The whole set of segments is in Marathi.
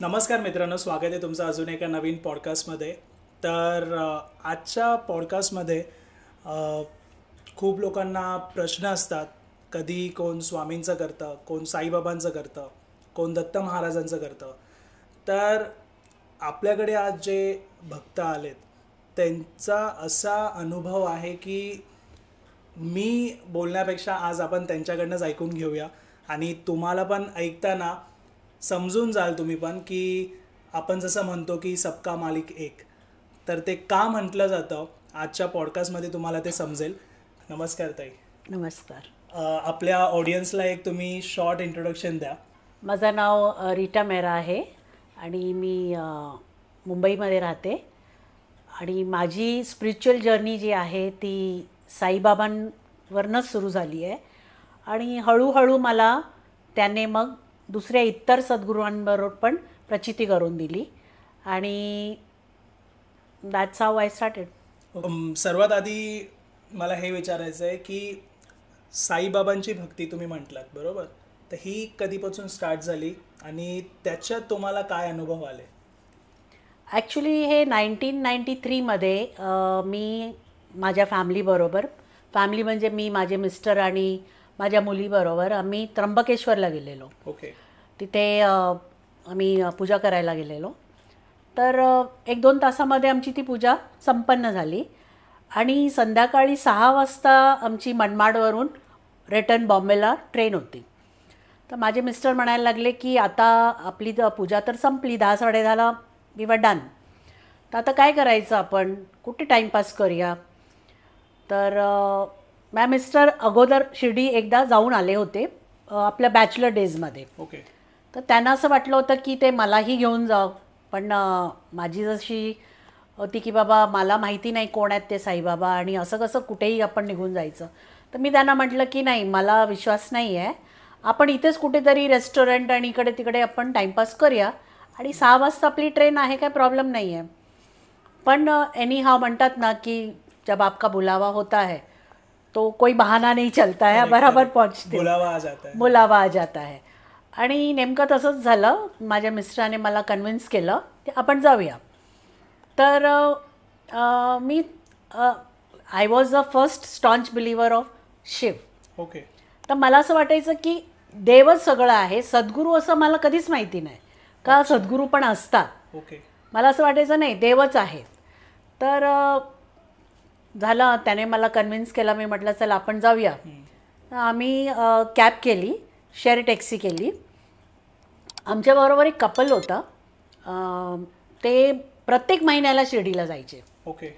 नमस्कार मित्रांनो, स्वागत आहे तुमचं अजून एका नवीन पॉडकास्टमध्ये. तर आजच्या पॉडकास्टमध्ये अ, खूप लोकांना प्रश्न असतात. कधी कोण स्वामींचं करतं, कोण साईबाबांचं करतं, कोण दत्त महाराजांचं करतं. तर आपल्याकडे आज जे भक्त आलेत त्यांचा असा अनुभव आहे की मी बोलण्यापेक्षा आज आपण त्यांच्याकडनंच ऐकून घेऊया. आणि तुम्हाला पण ऐकताना समजून जाल तुम्ही पण की आपण जसं म्हणतो की सबका मालिक एक, तर ते का म्हटलं जातं आजच्या पॉडकास्टमध्ये तुम्हाला ते समजेल. नमस्कार ताई. नमस्कार. आपल्या ऑडियन्सला एक तुम्ही शॉर्ट इंट्रोडक्शन द्या. माझं नाव रीटा मेहरा आहे आणि मी मुंबईमध्ये राहते आणि माझी स्पिरिच्युअल जर्नी जी आहे ती साईबाबांवरनंच सुरू झाली आहे आणि हळूहळू मला त्याने मग दुसऱ्या इतर सद्गुरूंबरोबर पण प्रचिती करून दिली आणि दॅट्स हाऊ आय स्टार्टेड. सर्वात आधी मला हे विचारायचं आहे की साईबाबांची भक्ती तुम्ही म्हटलात बरोबर, तर ही कधीपासून स्टार्ट झाली आणि त्याच्यात तुम्हाला काय अनुभव आले? ॲक्च्युली हे 1993मध्ये मी माझ्या फॅमिलीबरोबर, फॅमिली म्हणजे मी, माझे मिस्टर आणि माझ्या मुलीबरोबर आम्ही त्र्यंबकेश्वरला गेलेलो. ओके. तिथे आम्ही पूजा करायला गेलेलो. तर 1-2 तासामध्ये आमची ती पूजा संपन्न झाली आणि संध्याकाळी 6 वाजता आमची मनमाडवरून रिटर्न बॉम्बेला ट्रेन होती. तर माझे मिस्टर म्हणायला लागले की आता आपली पूजा तर संपली, 10-10:30ला वी वर डन, तर आता काय करायचं, आपण कुठे टाईमपास करूया. तर माझे मिस्टर अगोदर शिर्डी एकदा जाऊन आले होते आपल्या बॅचलर डेजमध्ये. ओके. तर त्यांना असं वाटलं होतं की ते मलाही घेऊन जावं, पण माझी जशी होती की बाबा मला माहिती नाही कोण आहेत ते साईबाबा आणि असं कसं कुठेही आपण निघून जायचं. तर मी त्यांना म्हटलं की नाही, मला विश्वास नाही आहे, आपण इथेच कुठेतरी रेस्टॉरंट आणि इकडे तिकडे आपण टाईमपास करूया आणि 6 वाजता आपली ट्रेन आहे, काय प्रॉब्लेम नाही आहे. पण एनी हाव म्हणतात ना की जब आपका बुलावा होता है तो कोई बहाना नहीं चलता है, बराबर पहुंचते, बुलावा आ जाता है. आणि नेमकं तसंच झालं. माझ्या मिस्टराने मला कन्व्हिन्स केलं की आपण जाऊया. तर मी I was a first staunch believer of Shiv. Okay. तर मला असं वाटायचं की देवच सगळं आहे, सद्गुरू असं मला कधीच माहिती नाही का सद्गुरू पण असतात. ओके. मला असं वाटायचं नाही, देवच आहे. तर झालं, त्याने मला कन्व्हिन्स केला. मी म्हटलं चला आपण जाऊया. आम्ही कॅब केली, शेअर टॅक्सी केली. आमच्याबरोबर एक कपल होता, ते प्रत्येक महिन्याला शिर्डीला जायचे. ओके.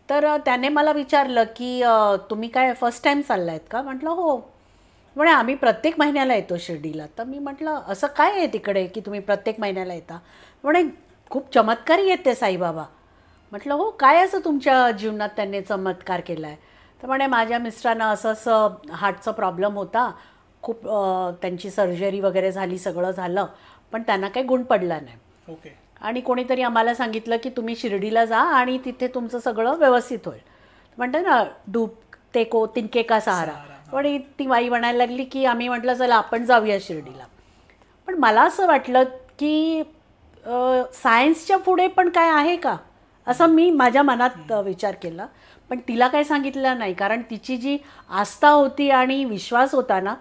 तर त्याने मला विचारलं की तुम्ही काय फर्स्ट टाईम चालला आहेत का? म्हटलं हो. म्हणे आम्ही प्रत्येक महिन्याला येतो शिर्डीला. तर मी म्हटलं असं काय आहे तिकडे की तुम्ही प्रत्येक महिन्याला येता? म्हणे खूप चमत्कारी आहेत ते साईबाबा. म्हटलं हो, काय असं तुमच्या जीवनात त्यांनी चमत्कार केला आहे? तर म्हणे माझ्या मिस्टरांना असं असं हार्टचा प्रॉब्लेम होता, खूप त्यांची सर्जरी वगैरे झाली, सगळं झालं, पण त्यांना काही गुण पडला नाही. ओके. आणि कोणीतरी आम्हाला सांगितलं की तुम्ही शिर्डीला जा आणि तिथे तुमचं सगळं व्यवस्थित होईल. म्हणते ना डूब ते को तिनके का सहारा. पण ती बाई म्हणायला लागली की आम्ही म्हटलं चला आपण जाऊया शिर्डीला. पण मला असं वाटलं की सायन्सच्या पुढे पण काय आहे का, असं मी माझ्या मनात विचार केला. पण तिला काय सांगितलं नाही, कारण तिची जी आस्था होती आणि विश्वास होता ना,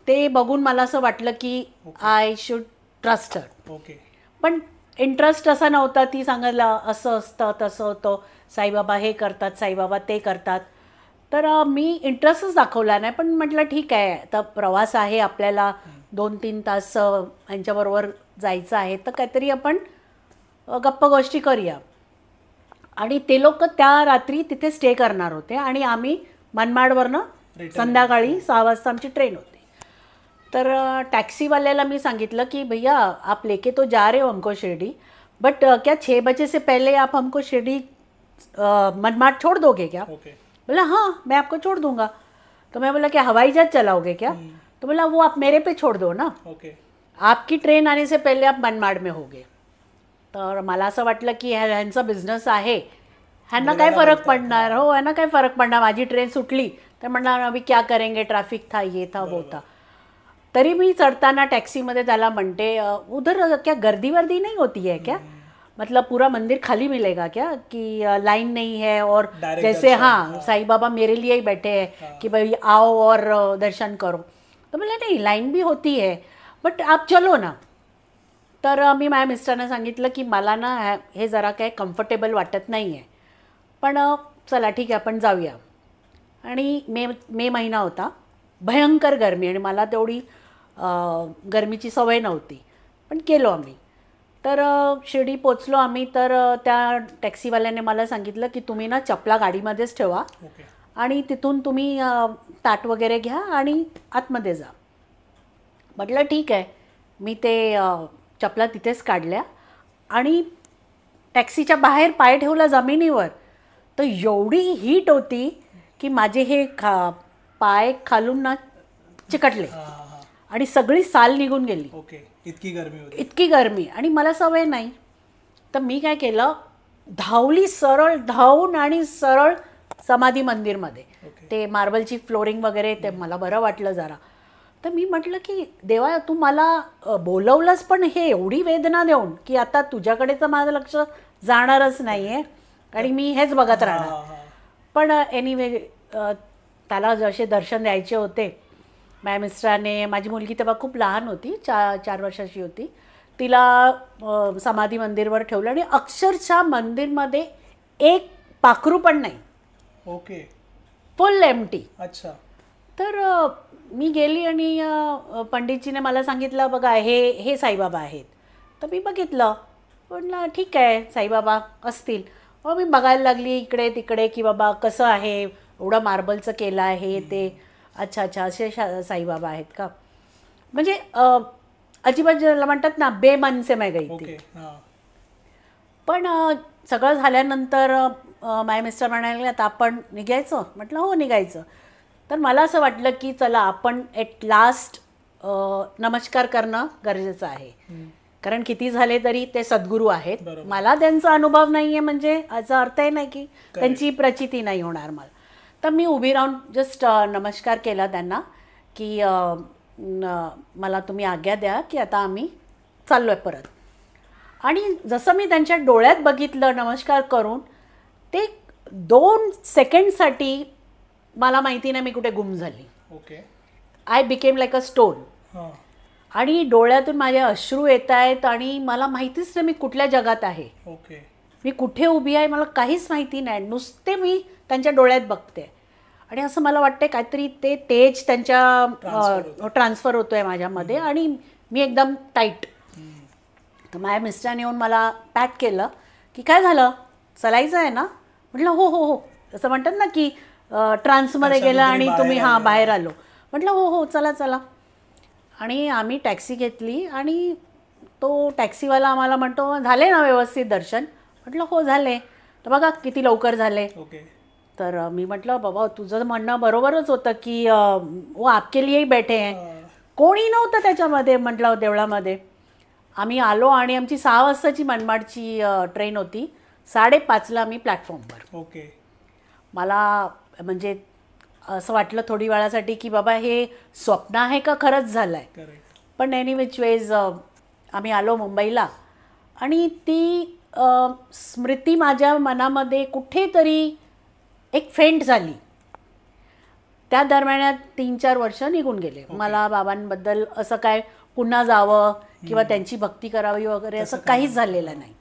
ते बघून मला असं वाटलं की I should trust her. Okay. पण इंटरेस्ट असा नव्हता. ती सांगायला असं असतं तसं होतं, साईबाबा हे करतात, साईबाबा ते करतात. तर मी इंटरेस्टच दाखवला नाही. पण म्हटलं ठीक आहे, तर प्रवास आहे, आपल्याला 2-3 तास यांच्याबरोबर जायचं आहे, तर काहीतरी आपण गप्पा गोष्टी करूया. आणि ते लोक त्या रात्री तिथे स्टे करणार होते आणि आम्ही मनमाडवरनं संध्याकाळी 6 वाजता आमची ट्रेन होती. तर टॅक्सीवाल्याला मी सांगितलं की भैया आप लेके तो जा रहे हो हमको शिरडी, बट क्या 6 बजे से पहले आप हमको शिरडी मनमाड छोड़ दोगे क्या? ओके. बोला हाँ मैं आपको छोड़ दूंगा. तो मैं बोला क्या हवाई जहाज चलाओगे क्या? तो बोला वो आप मेरे पे छोड़ दो ना, ओके. आपकी ट्रेन आने से पहले आप मनमाड में होगे. तर मला असं वाटलं की ह्यांचा बिझनेस आहे, ह्यांना काय फरक पडणार, हो ह्यांना काय फरक पडणार, माझी ट्रेन सुटली तर म्हणणार अभी क्या करेंगे, ट्रॅफिक था, ये था, वो था. तरी मी चढ़ताना टैक्सीमध्ये त्याला म्हणते उधर क्या गर्दी वर्दी नहीं होती है क्या, मतलब पूरा मंदिर खाली मिलेगा क्या, कि लाइन नहीं है और Direct जैसे दर्शन, हाँ साईं बाबा मेरे लिए ही बैठे हैं कि भाई आओ और दर्शन करो. तो बोला नाही लाईन भी होती है बट आप चलो ना. तर मी माझ्या मिस्टरांना सांगितलं की मला ना हे जरा काय कम्फर्टेबल वाटत नाही आहे, पण चला ठीक आहे आपण जाऊया. आणि मे महिना होता, भयंकर गरमी आणि मला तेवढी गरमीची सवय नव्हती, पण गेलो आम्ही. तर शिर्डी पोचलो आम्ही. तर त्या टॅक्सीवाल्याने मला सांगितलं की तुम्ही ना चपला गाडीमध्येच ठेवा ओके. आणि तिथून तुम्ही ताट वगैरे घ्या आणि आतमध्ये जा. म्हटलं ठीक आहे. मी ते चपला तिथेच काढल्या आणि टॅक्सीच्या बाहेर पाय ठेवला जमिनीवर, तर एवढी हीट होती की माझे हे पाय खालून ना चिकटले आणि सगळी साल निघून गेली. ओके. इतकी गरमी होती. इतकी गरमी आणि मला सवय नाही. तर मी काय केलं, धावली, सरळ धावून आणि सरळ समाधी मंदिरमध्ये. ते मार्बलची फ्लोरिंग वगैरे ते मला बरं वाटलं जरा. तर मी म्हटलं की देवा तू मला बोलवलंस पण हे एवढी वेदना देऊन की आता तुझ्याकडे तर माझं लक्ष जाणारच नाही आहे आणि मी हेच बघत राहणार. पण एनिवे त्याला जसे दर्शन द्यायचे होते. माझ्या मिस्टराने, माझी मुलगी तेव्हा खूप लहान होती, 4 वर्षाची होती, तिला समाधी मंदिरवर ठेवलं आणि अक्षरशः मंदिरमध्ये एक पाखरू पण नाही. ओके. फुल एम्प्टी. अच्छा. तर मी गेली आणि पंडितजीने मला सांगितलं बघा हे साईबाबा आहेत. तर मी बघितलं, म्हटलं ठीक आहे साईबाबा असतील. मग मी बघायला लागली इकडे तिकडे की बाबा कसं आहे, एवढं मार्बलचं केलं आहे ते. अच्छा अच्छा असे साईबाबा आहेत का. म्हणजे अजिबात ज्याला म्हणतात ना बेमन से मैं गई थी. पण सगळं झाल्यानंतर माझे मिस्टर म्हणाले आता आपण निघायचं. म्हटलं हो निघायचं. तर मला असं वाटलं की चला आपण ॲट लास्ट नमस्कार करणं गरजेचं आहे, कारण किती झाले तरी ते सद्गुरू आहेत. मला त्यांचा अनुभव नाही आहे म्हणजे याचा अर्थही नाही की त्यांची प्रचिती नाही होणार मला. तर मी उभी राहून जस्ट नमस्कार केला त्यांना की मला तुम्ही आज्ञा द्या की आता आम्ही चाललो आहे परत. आणि जसं मी त्यांच्या डोळ्यात बघितलं नमस्कार करून, ते 2 सेकंडसाठी मला माहिती नाही मी कुठे गुम झाली. Okay. I became like a stone. आणि डोळ्यातून माझे अश्रू येत आहेत आणि मला माहितीच नाही मी कुठल्या जगात आहे. ओके. मी कुठे उभी आहे मला काहीच माहिती नाही. नुसते मी त्यांच्या डोळ्यात बघते आणि असं मला वाटतं काहीतरी ते तेज त्यांच्या ट्रान्सफर होतो आहे माझ्यामध्ये आणि मी एकदम टाईट. तर माझ्या मिस्टरांनी येऊन मला पॅक केलं की काय झालं, चलायचं आहे ना. म्हटलं हो हो हो. असं म्हणतात ना की ट्रान्समध्ये गेला आणि तुम्ही बाहेर आलो. म्हटलं हो हो चला चला. आणि आम्ही टॅक्सी घेतली आणि तो टॅक्सीवाला आम्हाला म्हणतो झाले ना व्यवस्थित दर्शन. म्हटलं हो झाले. तर बघा किती लवकर झाले. तर मी म्हटलं बाबा तुझं म्हणणं बरोबरच होतं की वो आपके लिए बैठे हैं. कोणी नव्हतं त्याच्यामध्ये म्हटलं देवळामध्ये. आम्ही आलो आणि आमची 6 वाजताची मनमाडची ट्रेन होती. 5:30ला आम्ही प्लॅटफॉर्मवर. ओके. मला म्हणजे असं वाटलं थोडी वेळासाठी की बाबा हे स्वप्न आहे का खरंच झालं आहे. पण एनी विच वेज आम्ही आलो मुंबईला आणि ती स्मृती माझ्या मनामध्ये कुठेतरी एक फेंट झाली. त्या दरम्यान 3-4 वर्ष निघून गेले. मला बाबांबद्दल असं काय पुन्हा जावं किंवा त्यांची भक्ती करावी वगैरे असं काहीच झालेलं नाही.